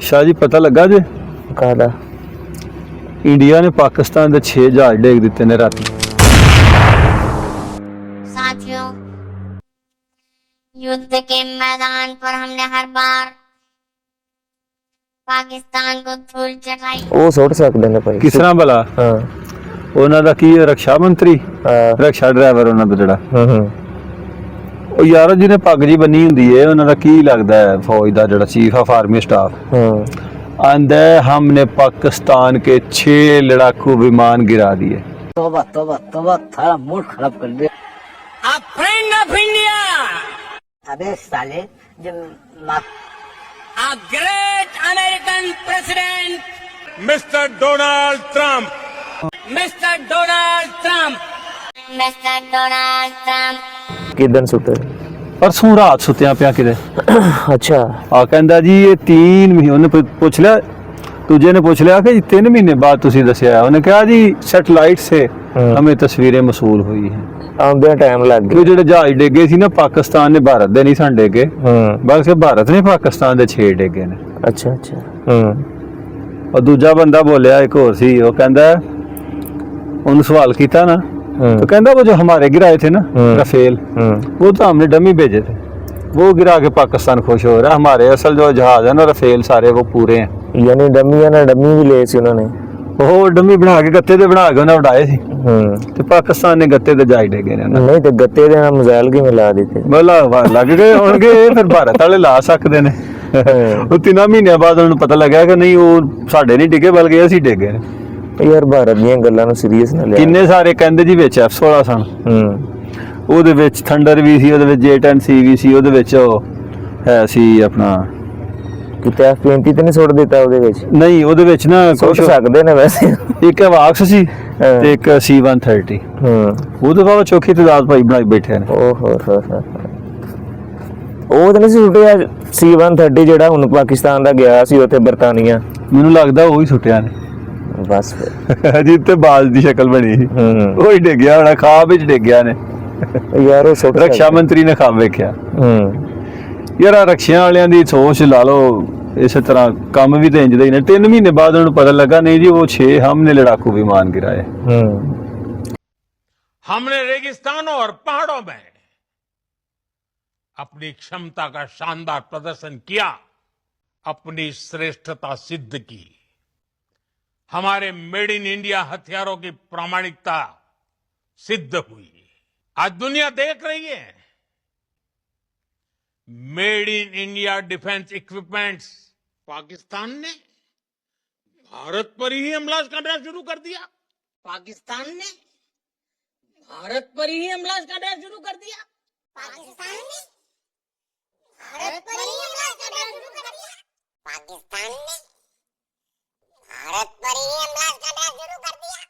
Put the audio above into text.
शाह जी पता लगा जे कहदा इंडिया ने पाकिस्तान के 6 जहाज डेग दिते ने रात। साथियों, युद्ध के मैदान पर हमने हर बार पाकिस्तान को धूल चटाई। ਉਹ ਸੁੱਟ ਸਕਦੇ ਨੇ ਭਾਈ। किस तरह भला ਹਾਂ ਉਹਨਾਂ ਦਾ ਕੀ रक्षा मंत्री ਹਾਂ रक्षा ड्राइवर ਉਹਨਾਂ ਦਾ ਜਿਹੜਾ ਹੂੰ ਉਹ ਯਾਰ ਜਿਹਨੇ ਪੱਗ ਜੀ ਬੰਨੀ ਹੁੰਦੀ ਹੈ ਉਹਨਾਂ ਦਾ ਕੀ ਲੱਗਦਾ ਹੈ ਫੌਜ ਦਾ ਜਿਹੜਾ ਚੀਫ ਆਫ ਆर्मी स्टाफ ਹੂੰ आंदा है हमने पाकिस्तान के 6 लड़ाकू विमान गिरा दिए। तोबा तोबा तोबा थारा मूड खराब कर दिया। A friend of India, अबे साले जब a great American president, Mr. Donald Trump. Mr. Donald Trump. Mister Donald Trump ਕਿਦਨ ਸੁੱਟੇ परसों रात सुत्या पिया किते ਅੱਛਾ आ कहंदा जी ये 3 महीने उन्हें पूछ लिया तुझे ने पूछ लिया कि 3 महीने बाद तुसी दसिया उन्हें कहा जी सैटेलाइट से हमें तस्वीरें मसूल हुई हैं ਆਉਂਦਿਆਂ ਟਾਈਮ ਲੱਗ कि ਗਿਆ जेडे जहाज डेगे सी ना पाकिस्तान ने भारत दे नहीं सन डेगे ਹੂੰ बल्कि भारत ने पाकिस्तान दे 6 डेगे ने। ਅੱਛਾ ਅੱਛਾ ਹੂੰ और दूजा बंदा बोलिया एक होर सी वो कहंदा उन्हें सवाल किया ना तो कहंदा वो जो हमारे गिराए थे ना राफेल वो तो हमने डमी भेजे थे वो गिरा के पाकिस्तान खुश हो रहा है। हमारे असल जो जहाज है ना राफेल सारे वो पूरे हैं। ਯਾਨੀ ਡੰਮੀਆਂ ਨਾਲ ਡੰਮੀ ਵੀ ਲਏ ਸੀ ਉਹਨਾਂ ਨੇ वो डमी बना के गत्ते दे बना के उन्हें उड़ाए सी ਹੂੰ ते पाकिस्तान ने गत्ते दे जाई डेगे ने ਨਹੀਂ ਤੇ ਗੱਤੇ ਦੇ ਨਾਲ ਮਜ਼ਾਇਲ ਕਿਵੇਂ ਲਾ ਦਿੱਤੇ बोला लग गए होंगे फिर भारत वाले ला सकते ने। वो 3 महीने बाद उन्हें पता लगा कि नहीं वो साडे नहीं डिगे बल्कि ਅਸੀਂ डिगे ने। ਯਾਰ ਭਾਰਤ ਦੀਆਂ ਗੱਲਾਂ ਨੂੰ ਸੀਰੀਅਸ ਨਾ ਲਿਆ किन्ने सारे कहंदे जी विच F-16 सन ਹੂੰ ਉਹਦੇ ਵਿੱਚ ਥੰਡਰ ਵੀ ਸੀ ਉਹਦੇ ਵਿੱਚ J-10C ਵੀ ਸੀ ਉਹਦੇ ਵਿੱਚ ਉਹ ਹੈ ਸੀ ਆਪਣਾ ਕਿਤੇ F-20 ਤੇ ਨਹੀਂ ਸੁੱਟ ਦਿੱਤਾ ਉਹਦੇ ਵਿੱਚ ਨਹੀਂ ਉਹਦੇ ਵਿੱਚ ਨਾ ਸੁੱਟ ਕੁਝ ਸਕਦੇ ਨੇ ਵੈਸੇ ਇੱਕ ਵਾਕਸ ਸੀ ਤੇ ਇੱਕ C-130 ਹੂੰ ਉਹਦੇ ਬਾਅਦ ਚੌਕੀ ਤਦਾਦ ਭਾਈ ਬਣਾਈ ਬੈਠੇ ਨੇ। ਓਹੋ ਉਹ ਤਾਂ ਨਹੀਂ ਸੀ ਸੁੱਟਿਆ C-130 ਜਿਹੜਾ ਹੁਣ ਪਾਕਿਸਤਾਨ ਦਾ ਗਿਆ ਸੀ ਉੱਥੇ ਬਰਤਾਨੀਆ ਮੈਨੂੰ ਲੱਗਦਾ ਉਹ ਹੀ ਸੁੱਟਿਆ ਨੇ ਬਸ ਫਿਰ ਜਿੱਤੇ ਬਾਜ਼ ਦੀ ਸ਼ਕਲ ਬਣੀ ਸੀ ਹੂੰ ਉਹ ਹੀ ਡਿੱਗਿਆ ਹੋਣਾ ਖਾਬ ਵਿੱਚ ਡਿੱਗਿਆ ਨੇ। ਯਾਰ ਉਹ ਸੁੱਟ ਰੱਖਿਆ ਮੰਤਰੀ ਨੇ ਖਾਬ ਵੇਖਿਆ ਹੂੰ ਯਾਰ ਆਹ ਰੱਖਿਆਂ ਵਾਲਿਆਂ ਦੀ ਸੋਚ ਲਾ ਲਓ ਇਸੇ ਤਰ੍ਹਾਂ ਕੰਮ ਵੀ ਤਾਂ ਇੰਜ ਦਾ ਹੀ ਨੇ। 3 ਮਹੀਨੇ ਬਾਅਦ ਉਹਨੂੰ ਪਤਾ ਲੱਗਾ ਨਹੀਂ ਜੀ ਉਹ 6 हमने लड़ाकू विमान गिराए। ਹੂੰ हमने रेगिस्तानों और पहाड़ों में अपनी क्षमता का शानदार प्रदर्शन किया, अपनी श्रेष्ठता सिद्ध की। हमारे मेड इन इंडिया हथियारों की प्रामाणिकता सिद्ध हुई। आज दुनिया देख रही है made in India defence equipments. Pakistan ने भारत पर ही हमला करना शुरू कर दिया। पाकिस्तान ने भारत पर ही हमला करना शुरू कर दिया। पाकिस्तान ने भारत पर ही हमला करना शुरू कर दिया। पाकिस्तान ने भारत पर ही हमला करना शुरू कर दिया।